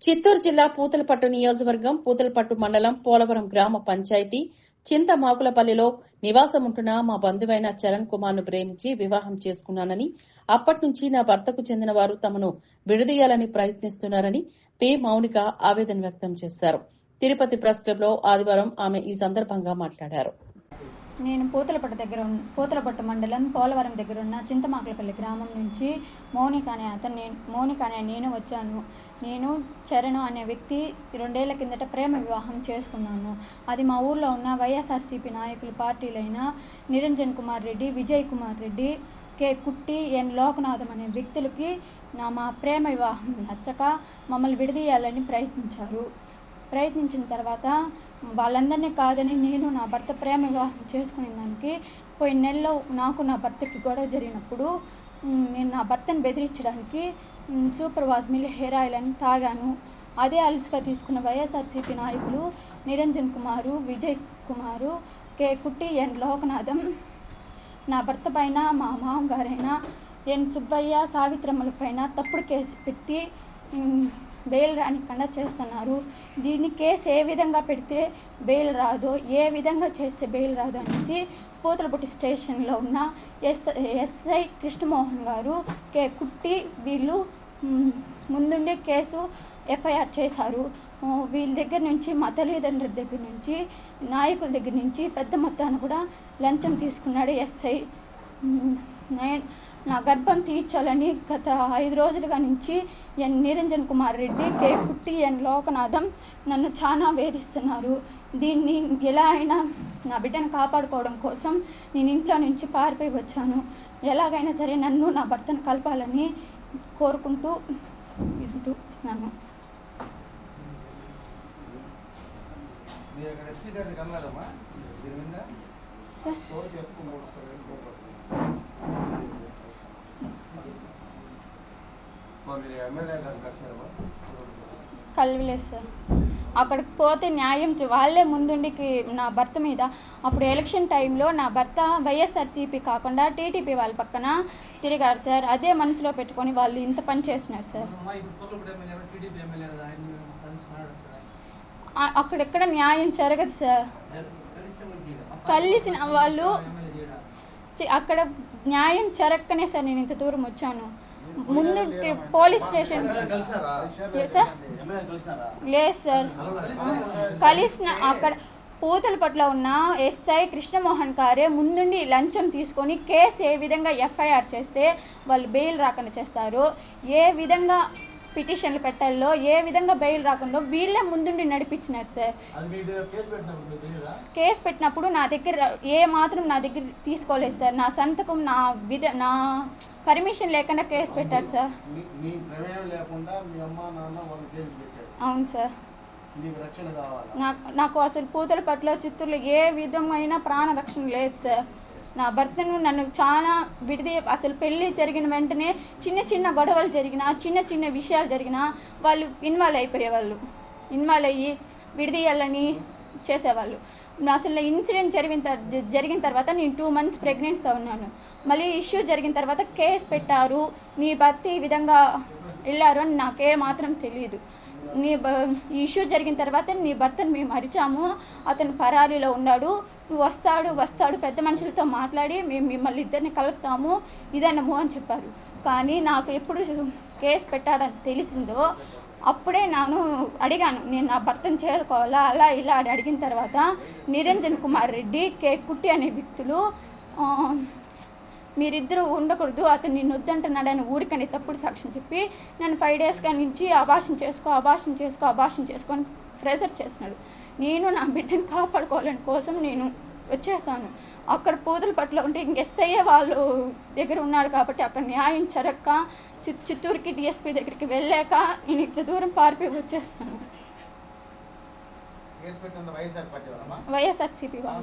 చిత్తూరు జిల్లా పూతలపట్టు నియోజకవర్గం పూతలపట్టు మండలం పోలవరం గ్రామ పంచాయతీ చింతమాకులపల్లిలో నివాసముంటున్న మా బంధువైన చరణ్ కుమార్ ను ప్రేమించి వివాహం చేసుకున్నానని, అప్పట్నుంచి నా భర్తకు చెందిన వారు తమను విడదీయాలని ప్రయత్నిస్తున్నారని పి మౌనిక ఆవేదన వ్యక్తం చేశారు. తిరుపతి ప్రెస్ క్లబ్ లో ఆదివారం ఆమె ఈ సందర్భంగా మాట్లాడారు. నేను పూతలపట్టు మండలం పోలవరం దగ్గర ఉన్న చింతమాకులపల్లి గ్రామం నుంచి మౌనిక అనే నేను వచ్చాను. నేను చరణ్ అనే వ్యక్తి 2 ఏళ్ల కిందట ప్రేమ వివాహం చేసుకున్నాను. అది మా ఊర్లో ఉన్న వైఎస్ఆర్సీపీ నాయకులు పార్టీలైన నిరంజన్ కుమార్ రెడ్డి, విజయ్ కుమార్ రెడ్డి, కే కుట్టి, ఎన్ లోకనాథం అనే వ్యక్తులకి మా ప్రేమ వివాహం నచ్చక మమ్మల్ని విడదీయాలని ప్రయత్నించిన తర్వాత వాళ్ళందరినీ కాదని నేను నా భర్త ప్రేమ వివాహం చేసుకునే దానికి పోయిన నెలలో నాకు నా భర్తకి గొడవ జరిగినప్పుడు నేను నా భర్తను బెదిరించడానికి సూపర్ వాజ్మిల్ హెయిర్ ఆయిల్ అని తాగాను. అదే అలసిగా తీసుకున్న వైఎస్ఆర్సీపీ నాయకులు నిరంజన్ కుమారు, విజయ్ కుమారు, కే కుట్టి, ఎన్ లోకనాథం నా భర్త పైన, మా మామగారైన ఎన్ సుబ్బయ్య, సావిత్రమ్మల పైన తప్పుడు కేసు పెట్టి బెయిల్ రానికుండా చేస్తున్నారు. దీన్ని కేసు ఏ విధంగా పెడితే బెయిల్ రాదో, ఏ విధంగా చేస్తే బెయిల్ రాదో అనేసి పూతలపట్టు స్టేషన్లో ఉన్న ఎస్ఐ కృష్ణమోహన్ గారు, కే కుట్టి వీళ్ళు ముందుండి కేసు ఎఫ్ఐఆర్ చేశారు. వీళ్ళ దగ్గర నుంచి, మా తల్లిదండ్రుల దగ్గర నుంచి, నాయకుల దగ్గర నుంచి పెద్ద మొత్తాన్ని కూడా లంచం తీసుకున్నాడు ఎస్ఐ. నా గర్భం తీర్చాలని గత 5 రోజులుగా నుంచి ఎన్ నిరంజన్ కుమార్ రెడ్డి, కే కుట్టి, ఎన్ లోకనాథం నన్ను చాలా వేధిస్తున్నారు. దీన్ని ఎలా అయినా నా బిడ్డను కాపాడుకోవడం కోసం నేను ఇంట్లో నుంచి పారిపోయి వచ్చాను. ఎలాగైనా సరే నన్ను నా భర్తను కలపాలని కోరుకుంటూ ఇస్తున్నాను. కలవలేదు సార్. అక్కడికి పోతే న్యాయం వాళ్ళే ముందుండికి నా భర్త మీద, అప్పుడు ఎలక్షన్ టైంలో నా భర్త వైఎస్ఆర్సీపీ కాకుండా టీడీపీ వాళ్ళ పక్కన తిరిగారు సార్. అదే మనసులో పెట్టుకొని వాళ్ళు ఇంత పని చేస్తున్నారు సార్. అక్కడెక్కడ న్యాయం జరగదు సార్. కలిసిన వాళ్ళు అక్కడ న్యాయం జరగకనే సార్ నేను ఇంత దూరం వచ్చాను. ముందు పోలీస్ స్టేషన్ సార్ లేదు సార్. కలిసిన అక్కడ పూతలపట్టులో ఉన్న ఎస్ఐ కృష్ణమోహన్ గారే ముందుండి లంచం తీసుకొని కేసు ఏ విధంగా ఎఫ్ఐఆర్ చేస్తే వాళ్ళు బెయిల్ రాకుండా చేస్తారు, ఏ విధంగా పిటిషన్లు పెట్టాలో, ఏ విధంగా బెయిల్ రాకుండా వీళ్ళే ముందుండి నడిపించినారు సార్. కేసు పెట్టినప్పుడు నా దగ్గర నా దగ్గర తీసుకోలేదు సార్. నా సంతకం, నా పర్మిషన్ లేకుండా కేసు పెట్టారు సార్. అవును సార్. నాకు అసలు పూతలపట్టులో, చిత్తూరులో ఏ విధమైన ప్రాణ రక్షణ లేదు సార్. నా భర్తను నన్ను చాలా అసలు పెళ్ళి జరిగిన వెంటనే చిన్న గొడవలు జరిగినా, చిన్న విషయాలు జరిగినా వాళ్ళు ఇన్వాల్వ్ అయ్యి విడదీయాలని చేసేవాళ్ళు. అసలు ఇన్సిడెంట్ జరిగిన తర్వాత నేను 2 months ప్రెగ్నెన్సీతో ఉన్నాను. మళ్ళీ ఇష్యూ జరిగిన తర్వాత కేసు పెట్టారు, నీ భర్త ఈ విధంగా వెళ్ళారు అని నాకే మాత్రం తెలియదు. ఈ ఇష్యూ జరిగిన తర్వాత నీ భర్తను మేము అరిచాము, అతను పరారీలో ఉన్నాడు, నువ్వు వస్తాడు పెద్ద మనుషులతో మాట్లాడి మేము మిమ్మల్ని ఇద్దరిని కలుపుతాము ఇదన్నమో అని చెప్పారు. కానీ నాకు ఎప్పుడు కేసు పెట్టాడని తెలిసిందో అప్పుడే నేను అడిగాను, నేను నా భర్తను చేరుకోవాలా, అలా ఇలా అడిగిన తర్వాత నిరంజన్ కుమార్ రెడ్డి, కే కుట్టి అనే వ్యక్తులు మీరిద్దరూ ఉండకూడదు, అతను నిన్ను వద్దంటున్నాడని ఊరికని తప్పుడు సాక్ష్యం చెప్పి నన్ను 5 days నుంచి అబార్షన్ చేసుకొని ప్రెజర్ చేస్తున్నాడు. నేను నా బిడ్డను కాపాడుకోవాలని కోసం నేను వచ్చేసాను. అక్కడ పూతలపట్టులో ఉంటే ఇంక ఎస్ఐ వాళ్ళు దగ్గర ఉన్నాడు కాబట్టి అక్కడ న్యాయం జరగక చిత్తూరుకి డిఎస్పీ దగ్గరికి వెళ్ళాక నేను ఇంత దూరం పారిపోయి వచ్చేస్తాను. వైఎస్ఆర్సీపీ వాళ్ళు